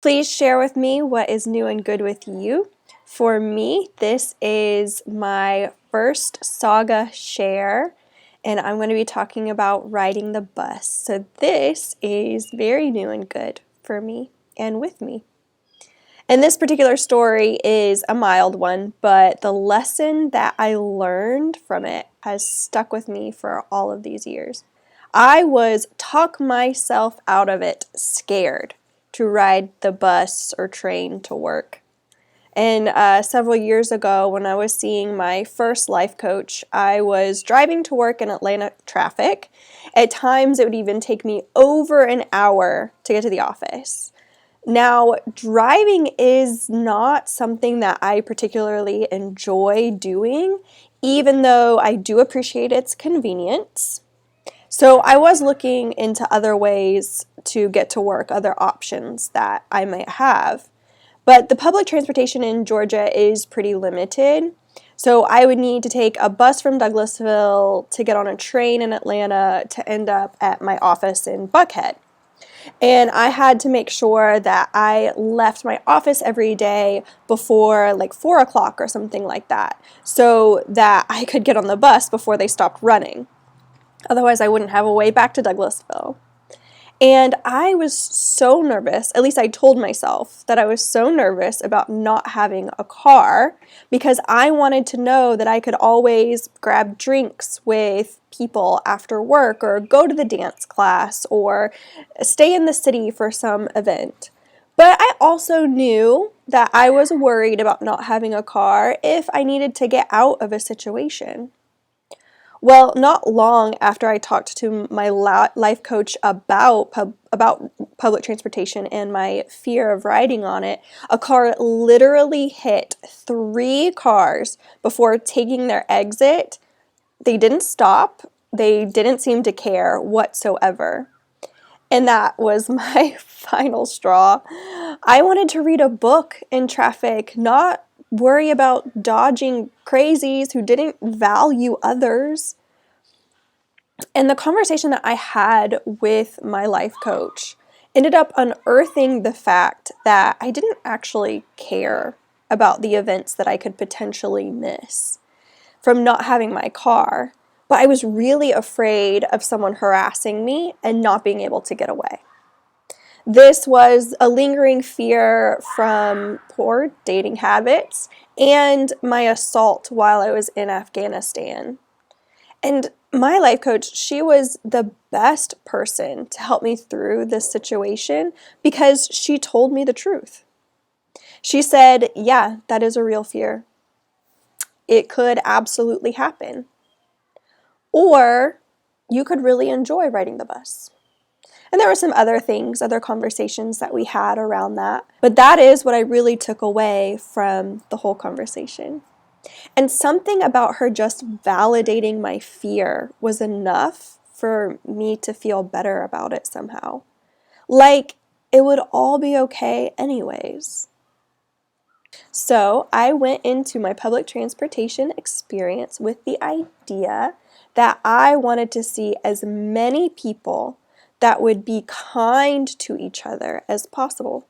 Please share with me what is new and good with you. For me, this is my first saga share, and I'm going to be talking about riding the bus. So this is very new and good for me and with me. And this particular story is a mild one, but the lesson that I learned from it has stuck with me for all of these years. I was talk myself out of it scared to ride the bus or train to work. And several years ago, when I was seeing my first life coach, I was driving to work in Atlanta traffic. At times, it would even take me over an hour to get to the office. Now, driving is not something that I particularly enjoy doing, even though I do appreciate its convenience. So I was looking into other ways to get to work, other options that I might have. But the public transportation in Georgia is pretty limited. So I would need to take a bus from Douglasville to get on a train in Atlanta to end up at my office in Buckhead. And I had to make sure that I left my office every day before like 4 o'clock or something like that, so that I could get on the bus before they stopped running. Otherwise, I wouldn't have a way back to Douglasville. And I was so nervous, at least I told myself that I was so nervous about not having a car because I wanted to know that I could always grab drinks with people after work or go to the dance class or stay in the city for some event. But I also knew that I was worried about not having a car if I needed to get out of a situation. Well, not long after I talked to my life coach about public transportation and my fear of riding on it, a car literally hit 3 cars before taking their exit. They didn't stop. They didn't seem to care whatsoever. And that was my final straw. I wanted to read a book in traffic, not worry about dodging crazies who didn't value others. And the conversation that I had with my life coach ended up unearthing the fact that I didn't actually care about the events that I could potentially miss from not having my car, but I was really afraid of someone harassing me and not being able to get away. This was a lingering fear from poor dating habits and my assault while I was in Afghanistan. And my life coach, she was the best person to help me through this situation because she told me the truth. She said, yeah, that is a real fear. It could absolutely happen. Or you could really enjoy riding the bus. And there were some other things, other conversations that we had around that. But that is what I really took away from the whole conversation. And something about her just validating my fear was enough for me to feel better about it somehow. Like it would all be okay anyways. So I went into my public transportation experience with the idea that I wanted to see as many people that would be kind to each other as possible.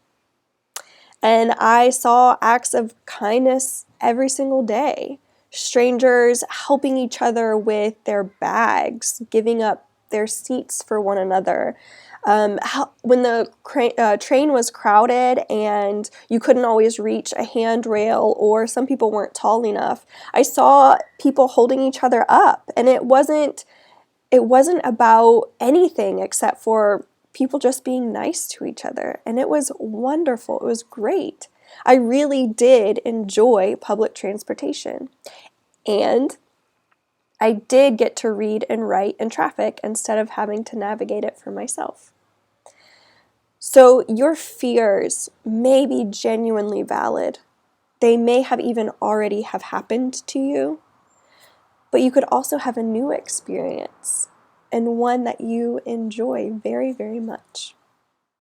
And I saw acts of kindness every single day. Strangers helping each other with their bags, giving up their seats for one another. When the train was crowded and you couldn't always reach a handrail or some people weren't tall enough, I saw people holding each other up. And it wasn't about anything except for people just being nice to each other. And it was wonderful. It was great. I really did enjoy public transportation. And I did get to read and write in traffic instead of having to navigate it for myself. So your fears may be genuinely valid. They may have even already have happened to you. But you could also have a new experience and one that you enjoy very, very much.